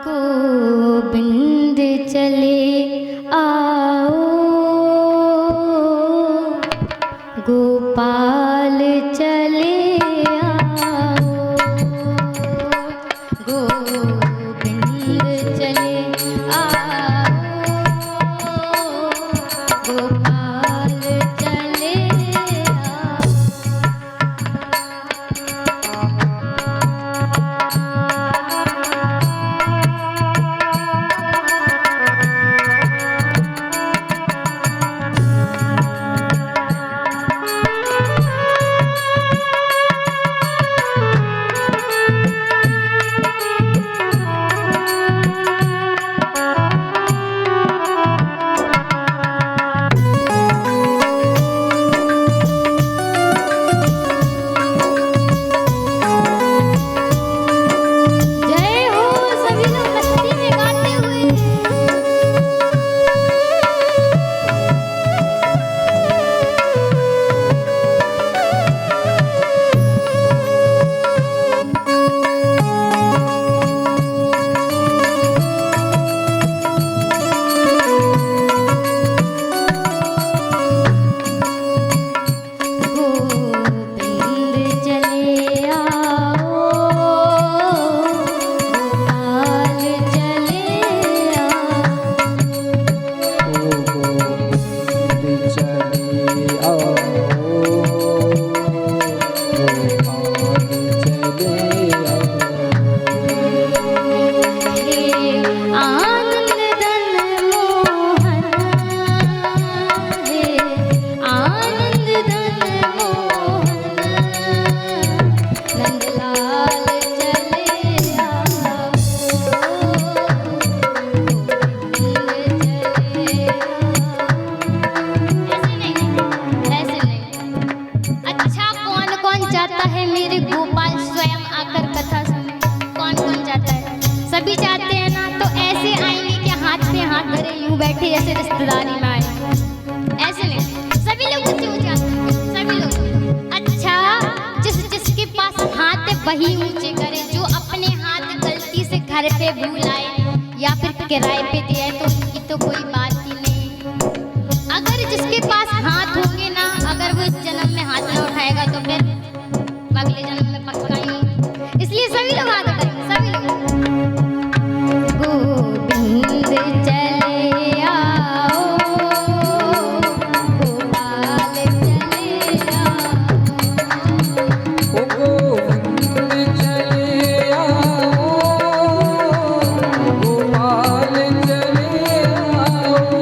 गोविंद चले आओ, गोपाल चले आओ, गोविंद चले आओ, गोपाल चले आओ। सभी चाहते हैं ना, तो ऐसे आएंगे कि हाथ पे हाथ धरे यूं बैठे जैसे रिश्तेदारी में आए। ऐसे नहीं, सभी लोग ऊंचे ऊंचे हाथ, सभी लोग। अच्छा, जिसके पास हाथ है वही ऊंचे करे। जो अपने हाथ गलती से घर पे भूल आए या फिर किराए पे दिया है तो उनकी तो कोई बात ही नहीं। अगर जिसके पास हाथ होंगे ना, अगर वो इस जन्म में हाथ न उठाएगा तो फिर अगले जन्म में पक्का ही। इसलिए सभी लोग हाथ उठाएंगे, सभी लोग। गोविंद चले आओ, गोपाल चले आओ, गोविंद चले आओ, गोपाल चले आओ।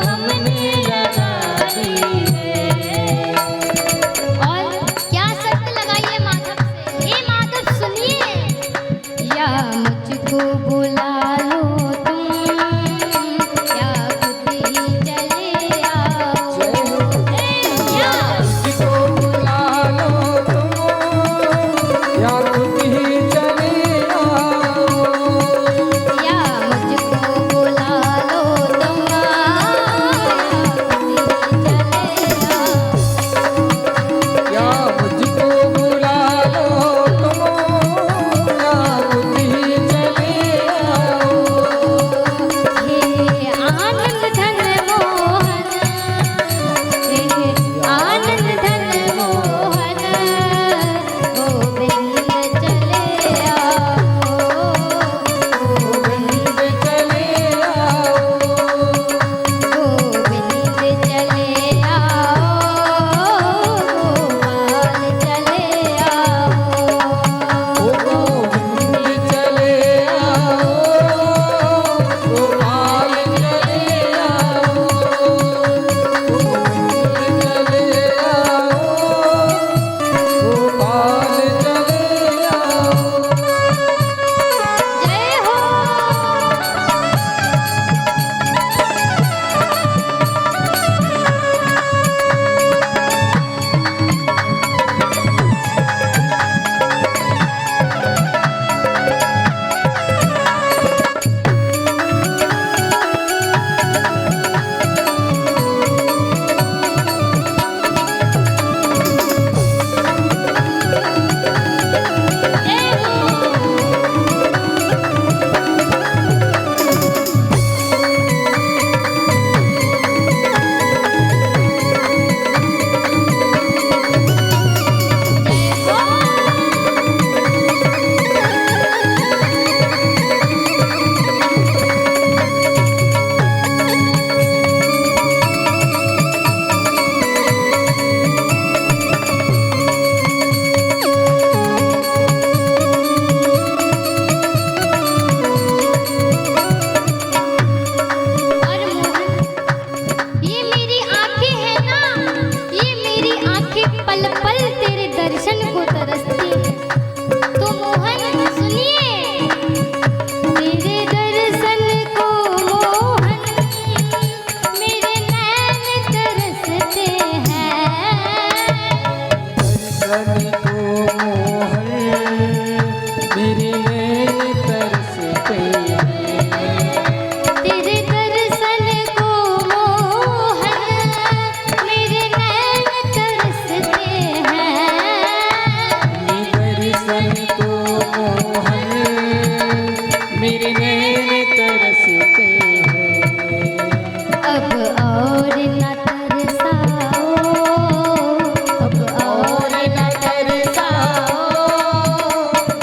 हमने लगा दी है। और क्या शर्त लगाई है माधव से? हे माधव सुनिए, या मुझको बुला लो तुम, या खुद ही चले आओ। या मुझको बुला लो तुम या खुद ही चले आओ। या मुझको बुला लो तुम, या खुद ही चले आओ। या मुझको बुला लो तुम या खुद ही चले आओ। हे आनंद धन मोहन, हे आनंद धन मोहन, गोविंद चले आओ, गोविंद चले आओ। गोविंद चले आओ, गोपाल चले आओ। ओ गोविंद चले आओ। गोपाल चले आओ। गोविंद चले आओ। गोपाल चले आओ। जय हो। जय हो। जय हो। और मोहन, ये मेरी आंखें हैं ना, ये मेरी आंखें पल पल तेरे दर्शन को तरसती हैं। तो मोहन सुनिए, तेरे दर्शन को मोहन, मेरे नैन तरसते हैं। दर्शन को मोहन मेरे नैन तरसते हैं। तेरे दर्शन को मोहन, मेरे नैन तरसते हैं। दर्शन को मोहन मेरे नैन तरसते हैं। अब और न तरसाओ, अब और न तरसाओ,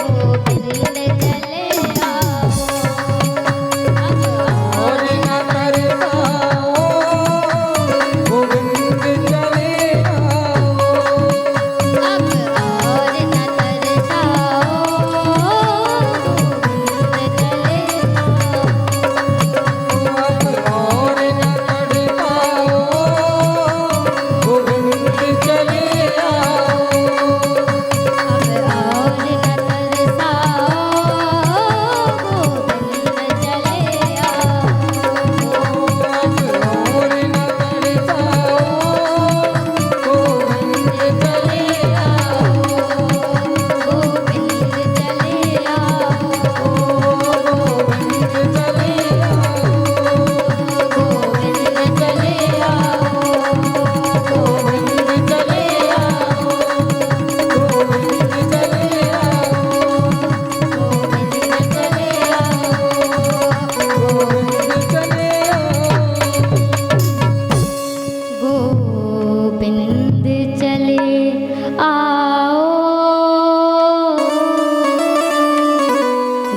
गोविंद चले आओ। अब और न तरसाओ, गोविंद चले आओ। अब और न तरसाओ, गोविंद चले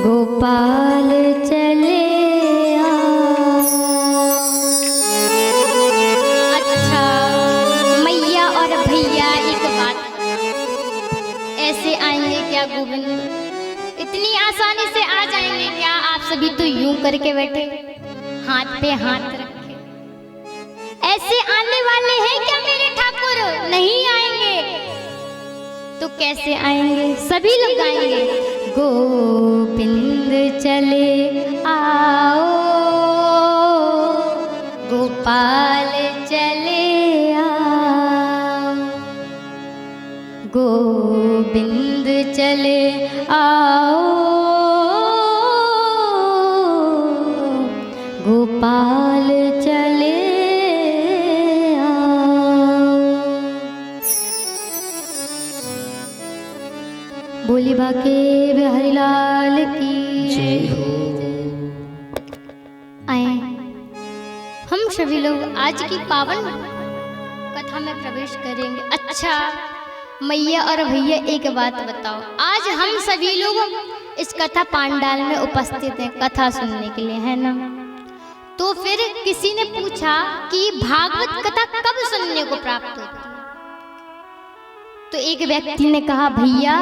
गोपाल चले अच्छा मैया और भैया एक बात, ऐसे आएंगे क्या गोविंद? इतनी आसानी से आ जाएंगे क्या? आप सभी तो यूं करके बैठे, हाथ पे हाथ रखे। ऐसे आने वाले हैं क्या मेरे ठाकुर? नहीं आएंगे। तो कैसे आएंगे? सभी लोग आएंगे। गोविंद चले आओ, गोपाल चले आओ, गोविंद चले आओ, गोपाल चले आओ। बोली बाके बिहारी लाल की जय हो। आए हम सभी लोग आज की पावन कथा में प्रवेश करेंगे। अच्छा मैया और भैया एक बात बताओ, आज हम सभी लोग इस कथा पांडाल में उपस्थित हैं कथा सुनने के लिए, है ना? तो फिर किसी ने पूछा कि भागवत कथा कब सुनने को प्राप्त होती है? तो एक व्यक्ति ने कहा भैया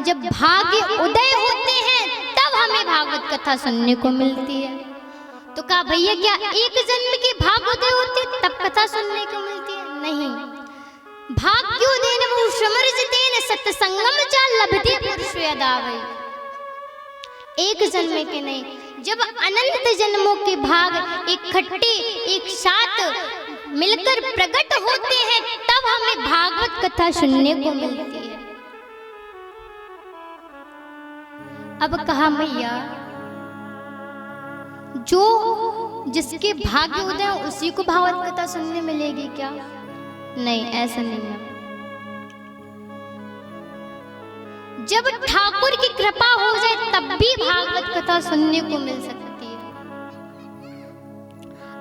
जब भाग्य उदय होते हैं तब हमें भागवत कथा सुनने को मिलती है। तो कहा भैया क्या एक जन्म के भाग्य उदय होते तब कथा सुनने को मिलती है? नहीं, भाग्योदयन वो समर्जितेन सत्संगम च लभते पुरुष यदावै। एक जन्म के नहीं, जब अनंत जन्मों के भाग इकट्ठे एक साथ मिलकर प्रकट होते हैं तब हमें भागवत कथा सुनने को मिलती है। अब कहा मैया जो जिसके भाग्य उदय उसी को भागवत कथा सुनने मिलेगी क्या? नहीं, ऐसा नहीं है। जब ठाकुर की कृपा हो जाए तब भी भागवत कथा सुनने को मिल सकती है।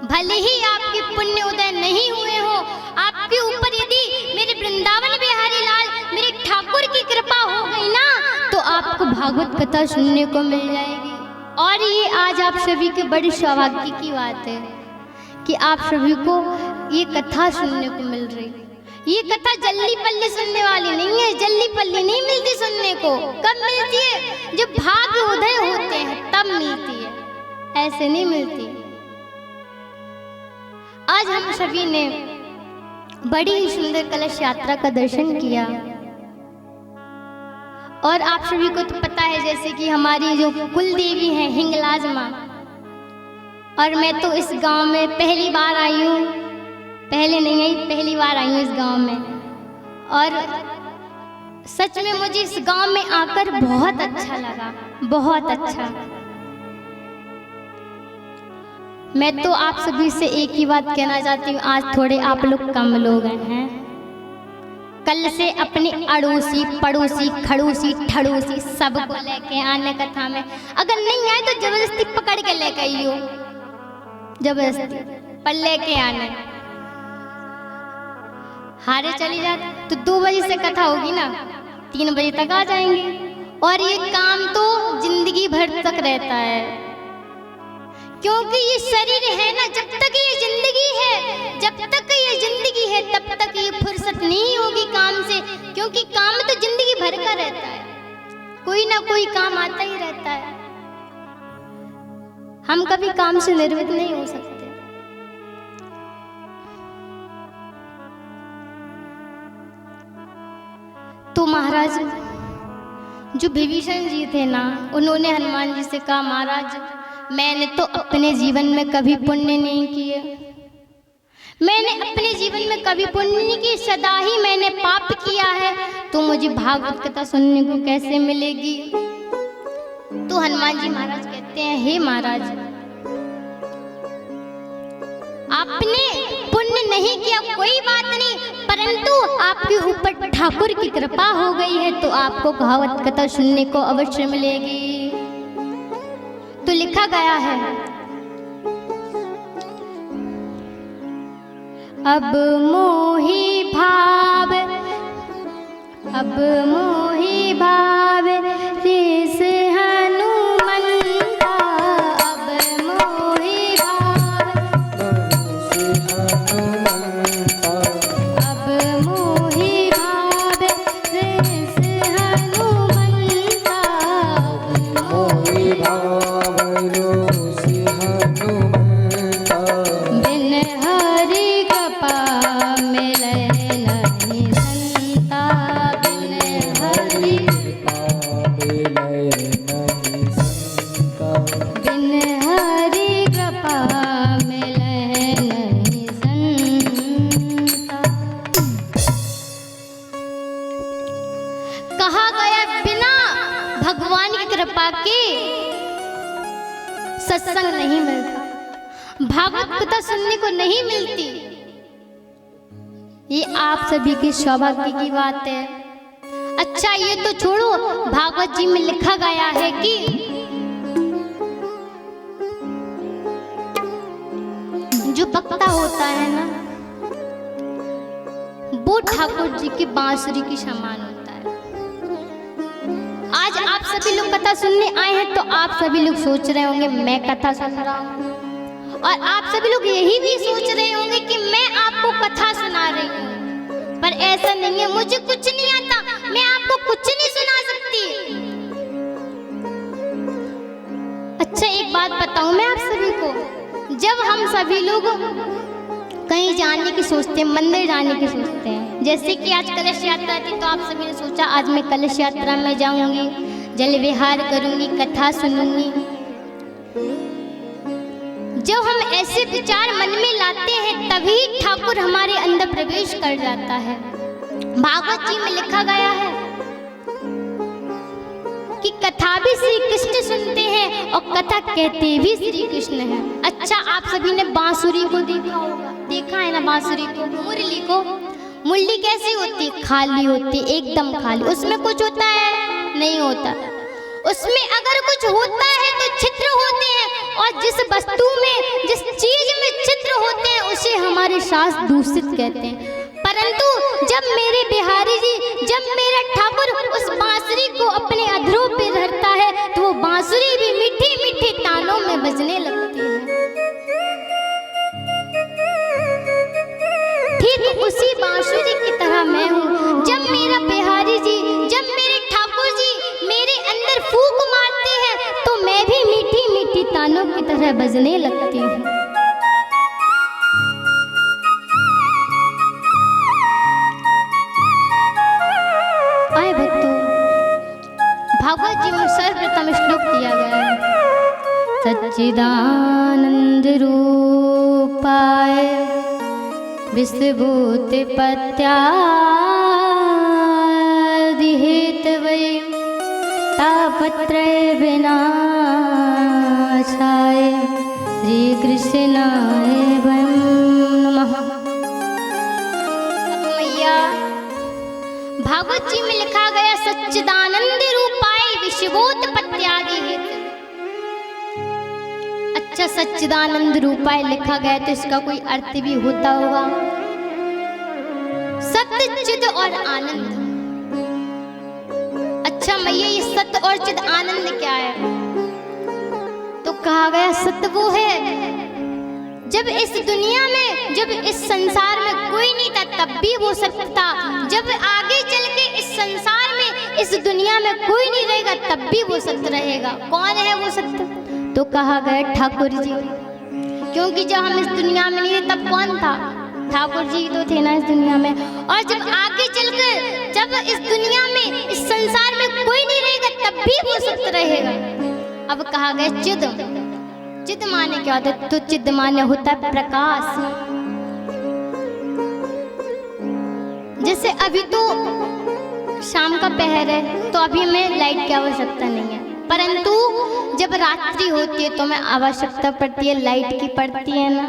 भले ही आपके पुण्य उदय नहीं हुए हो, आपके ऊपर यदि मेरे वृंदावन बिहारी लाल मेरे ठाकुर की कृपा हो गई ना तो आपको भागवत कथा सुनने को मिल जाएगी। और ये आज आप सभी के बड़ी सौभाग्य की बात है कि आप सभी को ये कथा सुनने को मिल रही। ये कथा जल्दी पल्ली सुनने वाली नहीं है, जल्दी पल्ली नहीं मिलती सुनने को। कब मिलती है? जब भाग्य उदय होते हैं तब मिलती है, ऐसे नहीं मिलती। आज हम सभी ने बड़ी ही सुंदर कलश यात्रा का दर्शन किया और आप सभी को तो पता है जैसे कि हमारी जो कुल देवी हैं हिंगलाज माँ, और मैं तो इस गांव में पहली बार आई हूँ, पहले नहीं आई, पहली बार आई हूँ इस गांव में। और सच में मुझे इस गांव में आकर बहुत अच्छा लगा, बहुत अच्छा। मैं तो आप सभी से एक ही बात कहना चाहती हूँ, आज थोड़े आप लोग कम लोग हैं, कल से अपने अड़ोसी पड़ोसी खड़ोसी ठड़ोसी सबको लेके आने कथा में। अगर नहीं आए तो जबरदस्ती पकड़ के लेके आइयो, जबरदस्ती पर लेके आना। हारे चली जाती तो 2 बजे से कथा होगी ना, 3 बजे तक आ जाएंगे। और ये काम तो जिंदगी भर तक रहता है, क्योंकि ये शरीर है ना, जब तक ये जिंदगी है, जब तक ये जिंदगी है तब तक ये फुर्सत नहीं होगी काम से, क्योंकि काम तो जिंदगी भर का रहता है, कोई ना कोई काम आता ही रहता है। हम कभी काम से निर्वृत्त नहीं हो सकते। तो महाराज जो विभीषण जी थे ना, उन्होंने हनुमान जी से कहा महाराज मैंने तो अपने जीवन में कभी पुण्य नहीं किए, मैंने अपने जीवन में कभी पुण्य नहीं किए, सदा ही मैंने पाप किया है, तो मुझे भागवत कथा सुनने को कैसे मिलेगी? तो हनुमान जी महाराज कहते हैं हे महाराज आपने पुण्य नहीं किया कोई बात नहीं, परंतु आपके ऊपर ठाकुर की कृपा हो गई है तो आपको भागवत कथा सुनने को अवश्य मिलेगी। तो लिखा गया है अब मोहि भाव ऋष हनुमंता, अब मोहि भाव ऋष हनुमंता, बिन हरि कपि कृपा के सत्संग नहीं मिलता, भागवत कथा सुनने को नहीं मिलती। ये आप सभी के सौभाग्य की बात है। अच्छा ये तो छोड़ो, भागवत जी में लिखा गया है कि जो वक्ता होता है ना, वो ठाकुर जी की बांसुरी की समान होता है। आज आप सभी लोग कथा सुनने आए हैं तो आप सभी लोग सोच रहे होंगे मैं कथा सुन रहा हूँ, और आप सभी लोग यही भी सोच रहे होंगे कि मैं आपको कथा सुना रही हूँ, पर ऐसा नहीं है। मुझे कुछ नहीं आता, मैं आपको कुछ नहीं सुना सकती। अच्छा एक बात बताऊं मैं आप सभी को, जब हम सभी लोग कहीं जाने की सोचते हैं, मंदिर जाने की सोचते हैं, जैसे कि आज कलश यात्रा थी तो आप सभी ने सोचा आज मैं कलश यात्रा में जाऊंगी, जल विहार करूंगी, कथा सुनूंगी। जब हम ऐसे विचार मन में लाते हैं तभी ठाकुर हमारे अंदर प्रवेश कर जाता है। भागवत जी में लिखा गया है कि कथा भी श्री कृष्ण सुनते हैं और कथा कहते भी श्री कृष्ण हैं। अच्छा आप सभी ने बांसुरी को देखा होगा, देखा है ना बांसुरी को, मुरली को। मुरली कैसी होती है? खाली होती, एकदम खाली, उसमें कुछ होता है? नहीं होता। उसमें अगर कुछ होता है तो छिद्र होते हैं, और जिस वस्तु में, जिस चीज में छिद्र होते हैं उसे हमारे शास्त्र दूषित कहते हैं। परंतु जब मेरे बिहारी जी, जब मेरा ठाकुर उस बांसुरी को अपने अधरों पे धरता है तो वो बांसुरी भी मीठे मीठे तानों में बजने लगती है। ठीक उसी बांसुरी की तरह मैं हूँ। जब मेरा बिहारी जी, जब मेरे ठाकुर जी मेरे अंदर फूंक मारते हैं तो मैं भी मीठी मीठी तानों की तरह बजने लगती हूँ। आए भक्तों, भागवत जी में सर्वप्रथम श्लोक दिया गया है, सच्चिदानंद रूपाय विश्वभूति पत्यादि हेतवे तापत्रय विनाशाय श्री कृष्णाय नमः। मैया भागवत जी में लिखा गया सच्चिदानंद रूपाय विश्वोत्पत्त्यादि हेतु। अच्छा सच्चिदानंद रूपाय लिखा गया तो इसका कोई अर्थ भी होता होगा। सत्य चिद और आनंद। अच्छा मैया ये सत्य और चिद आनंद क्या है? तो कहा गया सत्य वो है जब इस दुनिया में, जब इस संसार में कोई नहीं था तब भी वो सत्य था। जब आगे चल के इस संसार में, इस दुनिया में कोई नहीं रहेगा तब भी वो सत्य रहेगा। कौन है वो सत्य? तो कहा गया ठाकुर जी, क्योंकि जब हम इस दुनिया में नहीं थे तब कौन था? ठाकुर जी तो थे ना इस दुनिया में। और जब आगे चलकर, जब इस दुनिया में, इस संसार में कोई नहीं रहेगा तब भी वो सत्य रहेगा। अब कहा गया चिद। चिद माने क्या होता है? तो चिद माने होता है प्रकाश। जैसे अभी तो शाम का पहर है तो अभी हमें लाइट की आवश्यकता नहीं है, परंतु जब रात्रि होती है तो हमें आवश्यकता पड़ती है, लाइट की पड़ती है ना।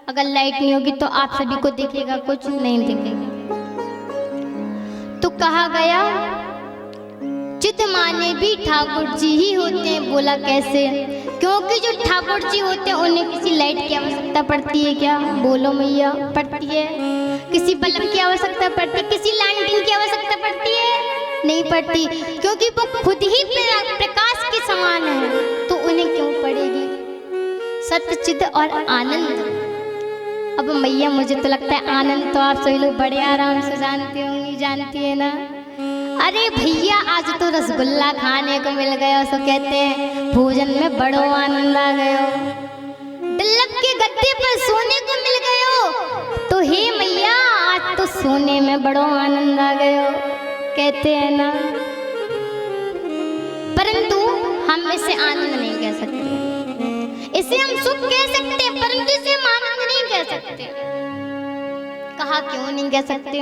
अगर लाइट नहीं होगी तो आप सभी को दिखेगा? कुछ नहीं दिखेगा। तो कहा गया चित माने भी ठाकुर जी ही होते हैं। बोला कैसे? क्योंकि जो ठाकुर जी होते हैं उन्हें किसी लाइट की आवश्यकता पड़ती है क्या? बोलो मैया, पड़ती है? किसी बल्ब की आवश्यकता पड़ती है? किसी लैंटर्न की आवश्यकता पड़ती है? नहीं पड़ती, क्योंकि वो खुद ही प्रकाश के समान है, तो उन्हें क्यों पड़ेगी? सत्य चित और आनंद। अब मैया मुझे तो लगता है आनंद तो आप सभी लोग बड़े आराम से जानते होंगे, जानती है ना। अरे भैया आज तो रसगुल्ला खाने को मिल गया, सो कहते हैं भोजन में बड़ो आनंद आ गयो। डल्लब के गद्दे पर सोने को मिल गयो, तो हे मैया आज तो सोने में बड़ो आनंद आ गयो, कहते हैं ना। परंतु हम इसे आनंद नहीं कह सकते, इसे हम सुख कह सकते हैं, परंतु इसे हम आनंद नहीं कह सकते। कहा क्यों नहीं कह सकते?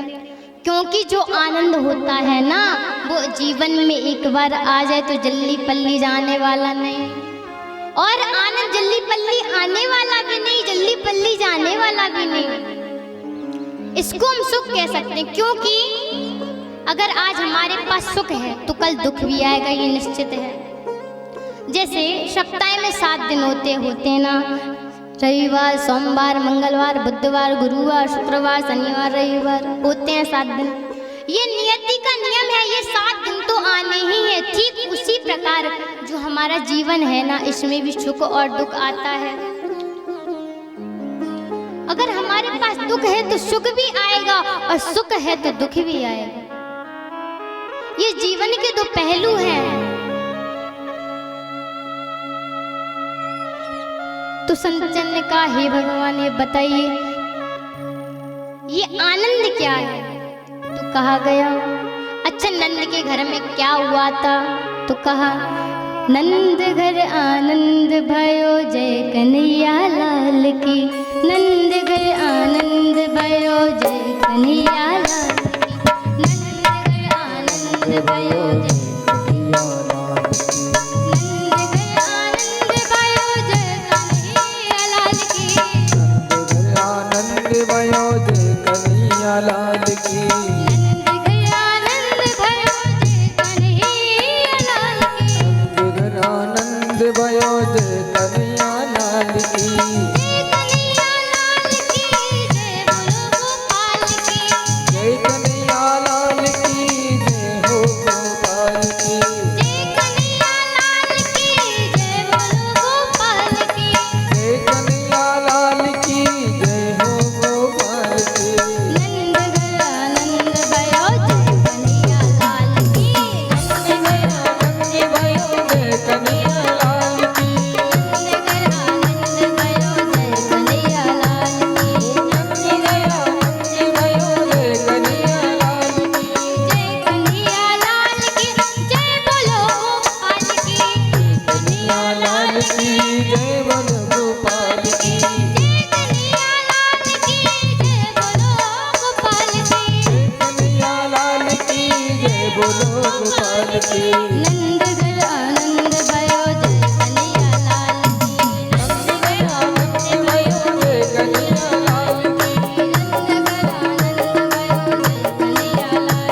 क्योंकि जो आनंद होता है ना वो जीवन में एक बार आ जाए तो जल्दी पल्ली जाने वाला नहीं, और आनंद जल्दी पल्ली आने वाला भी नहीं, जल्दी पल्ली जाने वाला भी नहीं। इसको हम सुख कह सकते हैं, क्योंकि अगर आज हमारे पास सुख है तो कल दुख भी आएगा, ये निश्चित है। जैसे सप्ताह में 7 दिन होते हैं ना, रविवार, सोमवार, मंगलवार, बुधवार, गुरुवार, शुक्रवार, शनिवार, रविवार होते हैं 7 दिन। ये नियति का नियम है, ये 7 दिन तो आने ही है। ठीक उसी प्रकार जो हमारा जीवन है ना, इसमें भी सुख और दुख आता है। अगर हमारे पास दुख है तो सुख भी आएगा, और सुख है तो दुख भी आएगा। ये जीवन के दो पहलू हैं। तो संतजन ने कहा, हे भगवान ये बताइए ये आनंद क्या है? तो कहा गया, अच्छा नंद के घर में क्या हुआ था? तो कहा, नंद घर आनंद भयो जय कन्हैया लाल की, नंद घर आनंद भयो जय कन्हैया लाल की, नंद घर आनंद भयो जय लाल की, नंद घर आनंद भयो जय कन्हैया लाल की, नंद घर आनंद भयो जय कन्हैया लाल की, जय कन्हैया लाल की, जय बोलो गोपाल की, जय कन्हैया लाल की, जय हो गोपाल की, जय कन्हैया लाल की, जय बोलो गोपाल की, जय कन्हैया लाल की, जय हो गोपाल की, नंद घर आनंद भयो जय कन्हैया लाल की, नंद घर आनंद भयो जय कन्हैया लाल की, नंद घर आनंद भयो जय कन्हैया लाल की, नंद घर आनंद भयो जय कन्हैया लाल की, जय कन्हैया लाल की, जय बोलो गोपाल की, कन्हैया लाल की, जय बोलो गोपाल की, जय कन्हैया लाल की, जय बोलो गोपाल की, कन्हैया लाल की, जय बोलो गोपाल की, नंद घर आनंद भयो जय कन्हैया लाल की, नंद घर आनंद भयो जय कन्हैया लाल की, नंद घर आनंद भयो जय कन्हैया लाल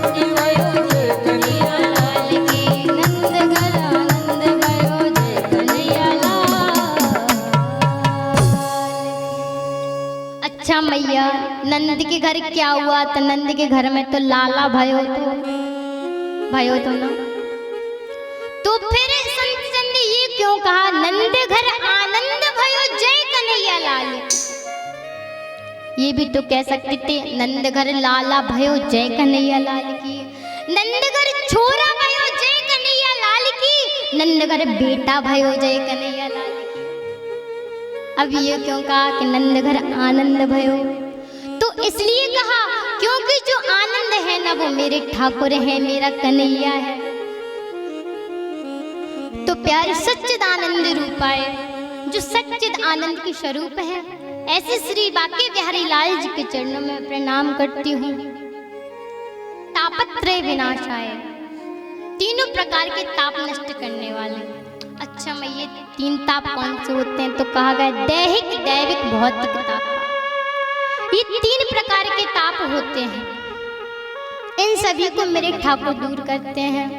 की, आनंद भयो जय कन्हैया लाल की, नंद घर आनंद भयो जय कन्हैया लाल। अच्छा मैया, नंद के घर क्या हुआ? तो नंद के घर में तो लाला भयो तो ना। तो फिर संत जन ने ये क्यों कहा, नंद घर आनंद भयो जय कन्हैया लाल? ये भी तो कह सकते थे, नंद घर लाला भयो जय कन्हैया लाल की, नंद घर छोरा भयो जय कन्हैया लाल की, नंद घर बेटा भयो जय कन्हैया लाल की। अब ये क्यों कहा कि नंद घर आनंद भयो? तो इसलिए कहा क्योंकि जो आनंद है ना वो मेरे ठाकुर है, मेरा कन्हैया है। तो प्यारे सच्चिदानंद रूप आए, जो सच्चिद आनंद के स्वरूप है, ऐसे श्री बांके बिहारी लाल जी के चरणों में प्रणाम करती हूँ। तापत्रय विनाशाय, तीनों प्रकार के ताप नष्ट करने वाले। अच्छा मैं ये 3 ताप कौन से होते हैं? तो कहा गया दैहिक, दैविक, भौतिक ताप। ये 3 प्रकार के ताप होते हैं, इन सभी को मेरे ठाकुर दूर करते हैं।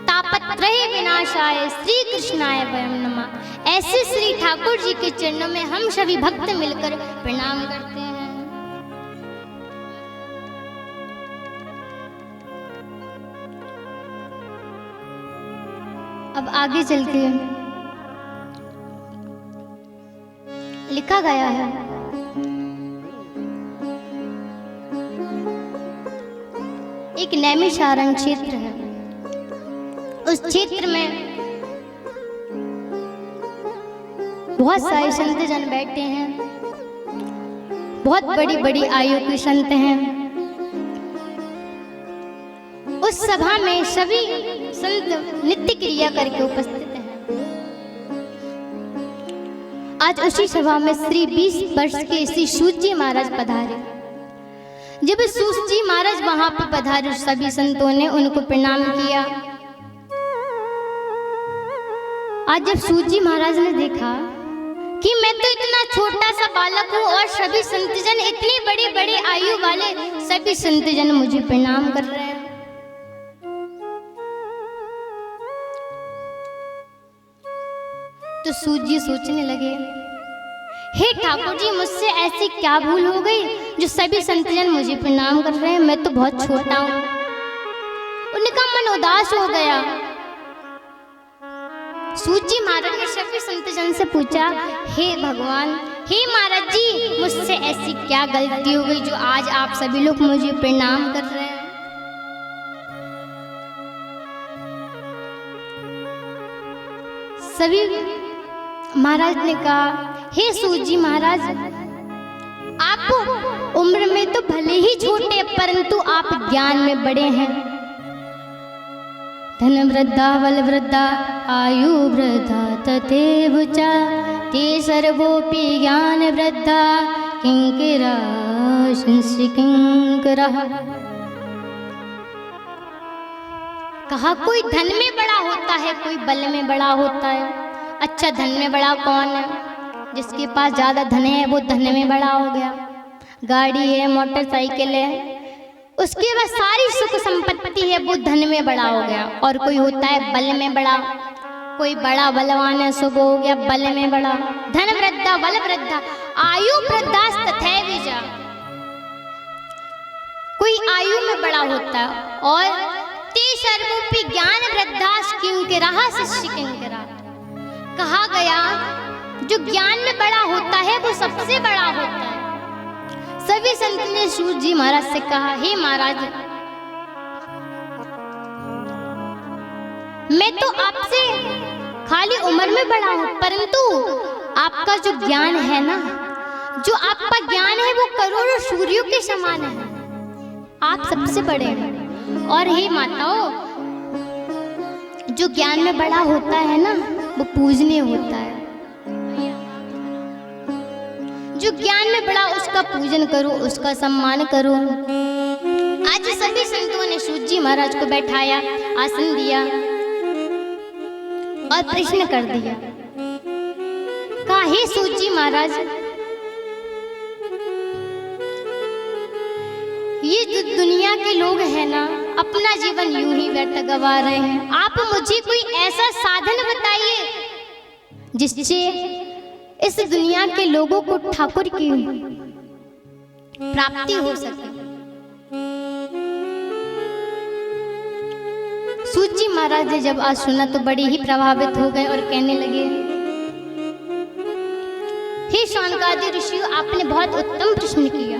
तापत्रय विनाशाय श्री कृष्णाय वयम नमः। ऐसे श्री ठाकुर जी के चरणों में हम सभी भक्त मिलकर प्रणाम करते हैं। अब आगे चल के लिखा गया है, एक नैमिषारण्य क्षेत्र है, उस क्षेत्र में बहुत सारे संत जन बैठे हैं, बहुत बड़ी बड़ी आयु के संत हैं। उस सभा में सभी संत नित्य क्रिया करके उपस्थित हैं। आज उसी सभा में श्री 20 वर्ष के श्री सूत जी महाराज पधारे। जब सूत जी महाराज वहां पे पधारे, सभी संतों ने उनको प्रणाम किया। आज जब सूत जी महाराज ने देखा कि मैं तो इतना छोटा सा बालक हूँ और सभी संतजन इतनी बड़ी बड़ी आयु वाले सभी संतजन मुझे प्रणाम कर रहे हैं, तो सूत जी सोचने लगे, हे ठाकुर जी, मुझसे ऐसी क्या भूल हो गई जो सभी संतजन मुझे प्रणाम कर रहे हैं, मैं तो बहुत छोटा हूँ। उनका मन उदास हो गया। सूत जी महाराज ने सभी संतजन से पूछा, हे भगवान, हे महाराज जी, मुझसे ऐसी क्या गलती हो गई जो आज आप सभी लोग मुझे प्रणाम कर रहे हैं। सभी महाराज ने कहा, हे सूत जी महाराज, आप उम्र में तो भले ही छोटे परंतु आप ज्ञान में बड़े हैं। धन वृद्धा बल वृद्धा आयु वृद्धा तथैव च ते सर्वोऽपि ज्ञान वृद्धा किंकरा शंसि किंकरः। कहा, कोई धन में बड़ा होता है, कोई बल में बड़ा होता है। अच्छा, धन में बड़ा कौन है? जिसके पास ज्यादा धन है वो धन में बड़ा हो गया, गाड़ी है, मोटरसाइकिल है, उसके बाद सारी सुख संपत्ति है, वो धन में बड़ा हो गया। और कोई होता है बल में बड़ा, कोई बड़ा बलवान है, सुबह हो गया बल में बड़ा। धन वृद्धा बल वृद्धा आयु वृद्धा तथैव च, कोई आयु में बड़ा होता है। और ते सर्वोपि ज्ञान वृद्धा किंकरः शिष्य किंकरा, कहा गया जो ज्ञान में बड़ा होता है वो सबसे बड़ा होता है। सभी संत ने सूत जी महाराज से कहा, हे महाराज, मैं तो आपसे खाली उम्र में बड़ा हूं, परंतु आपका जो ज्ञान है ना, जो आपका ज्ञान है वो करोड़ों सूर्यों के समान है, आप सबसे बड़े हैं। और हे माताओं, जो ज्ञान में बड़ा होता है ना वो पूजनीय होता है। जो ज्ञान में बड़ा, उसका पूजन करो, उसका सम्मान करो। आज सभी संतों ने सूत जी महाराज को बैठाया, आसन दिया और प्रश्न कर दिया। कहा, हे सूत जी महाराज, ये जो दुनिया के लोग हैं ना, अपना जीवन यूं ही व्यर्थ गवा रहे हैं। आप मुझे कोई ऐसा साधन बताइए जिससे इस दुनिया के लोगों को ठाकुर की प्राप्ति हो सके। सूत जी महाराज ने जब आज सुना तो बड़े ही प्रभावित हो गए और कहने लगे, हे शौनकादि ऋषियों, आपने बहुत उत्तम प्रश्न किया।